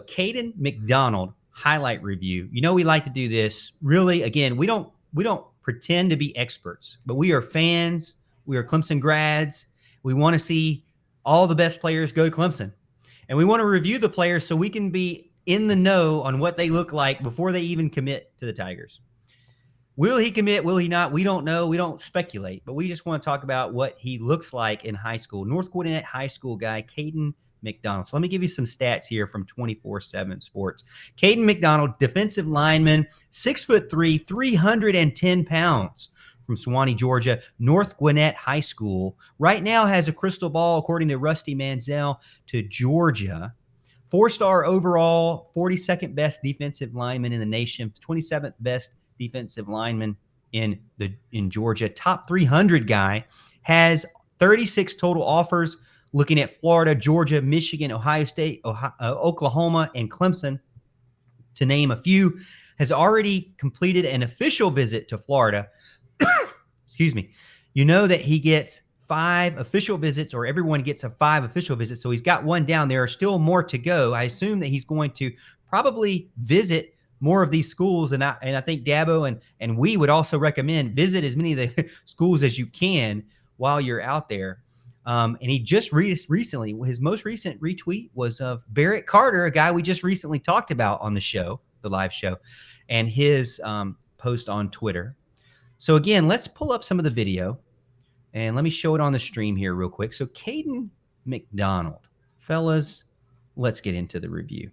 Kayden McDonald highlight review. You know, we like to do this. Really, again, we don't pretend to be experts, but we are fans. We are Clemson grads. We want to see all the best players go to Clemson. And we want to review the players so we can be in the know on what they look like before they even commit to the Tigers. Will he commit? Will he not? We don't know. We don't speculate, but we just want to talk about what he looks like in high school. North Gwinnett High School guy, Kayden McDonald. So let me give you some stats here from 24/7 Sports. Kayden McDonald, defensive lineman, 6'3", 310 pounds, from Suwanee, Georgia. North Gwinnett High School right now has a crystal ball, according to Rusty Manziel, to Georgia. 4-star overall, 42nd best defensive lineman in the nation, 27th best defensive lineman in Georgia. Top 300 guy, has 36 total offers, looking at Florida, Georgia, Michigan, Ohio State, Oklahoma, and Clemson, to name a few. Has already completed an official visit to Florida. Excuse me. You know that he gets 5 official visits, or everyone gets 5 official visits. So he's got one down. There are still more to go. I assume that he's going to probably visit more of these schools. And I think Dabo and we would also recommend visit as many of the schools as you can while you're out there. And he just recently, his most recent retweet was of Barrett Carter, a guy we just recently talked about on the show, the live show, and his post on Twitter. So again, let's pull up some of the video and let me show it on the stream here real quick. So Kayden McDonald, fellas, let's get into the review.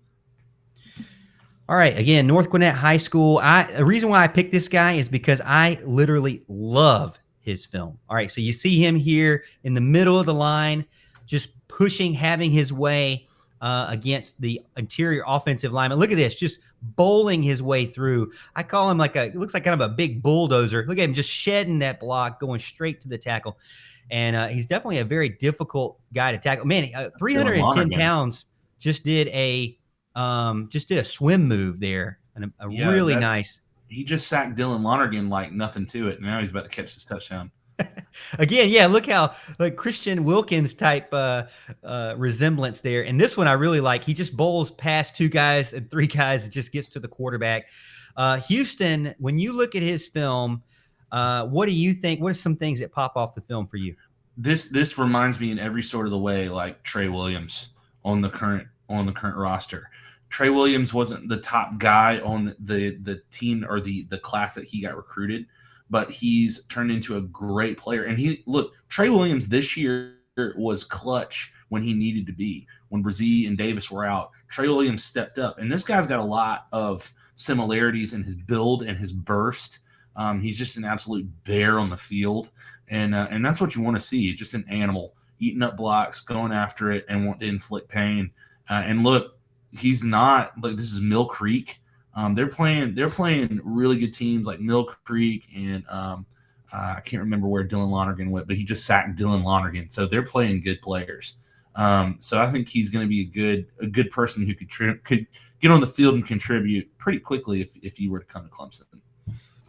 All right, again, North Gwinnett High School. The reason why I picked this guy is because I literally love his film. All right, so you see him here in the middle of the line, just pushing, having his way against the interior offensive lineman. Look at this, just bowling his way through. I call him it looks like kind of a big bulldozer. Look at him just shedding that block, going straight to the tackle. And he's definitely a very difficult guy to tackle. Man, 310 pounds, just did a swim move there, and really nice. He just sacked Dylan Lonergan like nothing to it. Now he's about to catch this touchdown. Again, yeah, look how like Christian Wilkins type resemblance there. And this one I really like. He just bowls past 2 guys and 3 guys and just gets to the quarterback. Houston, when you look at his film, what do you think? What are some things that pop off the film for you? This reminds me in every sort of the way like Trey Williams on the current roster. Trey Williams wasn't the top guy on the team or the class that he got recruited, but he's turned into a great player. And Trey Williams this year was clutch when he needed to be. When Brzee and Davis were out, Trey Williams stepped up. And this guy's got a lot of similarities in his build and his burst. He's just an absolute bear on the field. And that's what you want to see, just an animal, eating up blocks, going after it, and want to inflict pain. And look, he's not like this is Mill Creek. They're playing really good teams like Mill Creek and I can't remember where Dylan Lonergan went, but he just sacked Dylan Lonergan. So they're playing good players. So I think he's going to be a good person who could get on the field and contribute pretty quickly if he were to come to Clemson.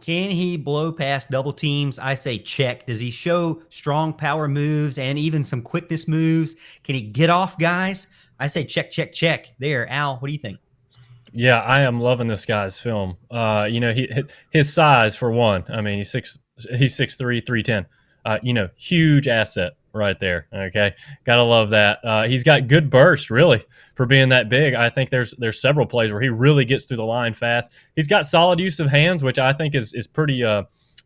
Can he blow past double teams? I say check. Does he show strong power moves and even some quickness moves? Can he get off guys? I say check, check, check. There, Al, what do you think? Yeah, I am loving this guy's film. His size, for one. I mean, he's 6'3", 310. Huge asset right there. Okay, gotta love that. He's got good burst, really, for being that big. I think there's several plays where he really gets through the line fast. He's got solid use of hands, which I think is pretty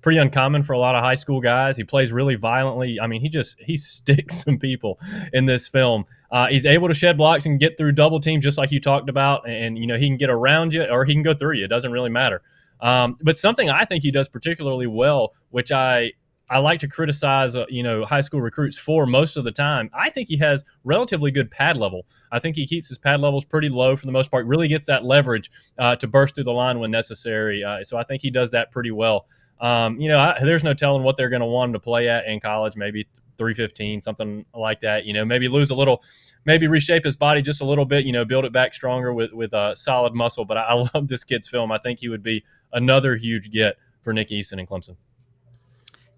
uncommon for a lot of high school guys. He plays really violently. I mean, he sticks some people in this film. He's able to shed blocks and get through double teams, just like you talked about. And he can get around you or he can go through you. It doesn't really matter. But something I think he does particularly well, which I like to criticize, high school recruits for most of the time. I think he has relatively good pad level. I think he keeps his pad levels pretty low for the most part. Really gets that leverage to burst through the line when necessary. So I think he does that pretty well. There's no telling what they're going to want him to play at in college. Maybe 315, something like that. Maybe lose a little, maybe reshape his body just a little bit. Build it back stronger with solid muscle. But I love this kid's film. I think he would be another huge get for Nick Easton and Clemson.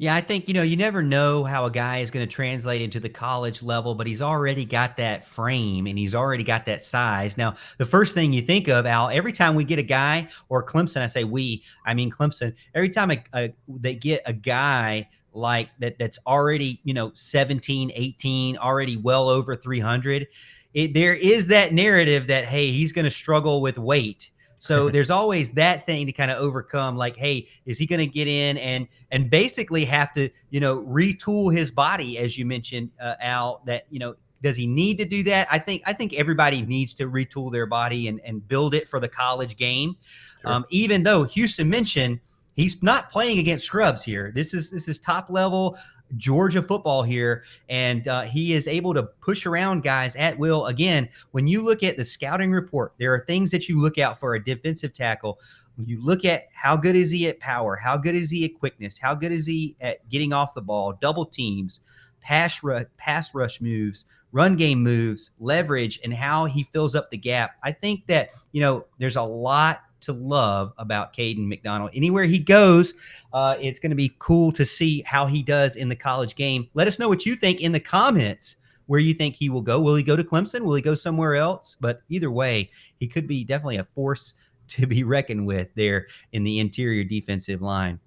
Yeah, I think, you never know how a guy is going to translate into the college level, but he's already got that frame and he's already got that size. Now, the first thing you think of, Al, every time we get a guy, or Clemson, I say we, I mean Clemson, every time they get a guy like that's already, 17, 18, already well over 300, there is that narrative that, hey, he's going to struggle with weight. So there's always that thing to kind of overcome, like, hey, is he going to get in and basically have to, retool his body, as you mentioned, Al, that, does he need to do that? I think everybody needs to retool their body and build it for the college game. Sure. Even though Houston mentioned he's not playing against scrubs here. This is top level Georgia football here, and he is able to push around guys at will. Again, when you look at the scouting report, there are things that you look out for a defensive tackle. When you look at how good is he at power, how good is he at quickness, how good is he at getting off the ball, double teams, pass rush moves, run game moves, leverage, and how he fills up the gap. I think that, there's a lot to love about Kayden McDonald. Anywhere he goes, it's going to be cool to see how he does in the college game. Let us know what you think in the comments, where you think he will go. Will he go to Clemson? Will he go somewhere else? But either way, he could be definitely a force to be reckoned with there in the interior defensive line.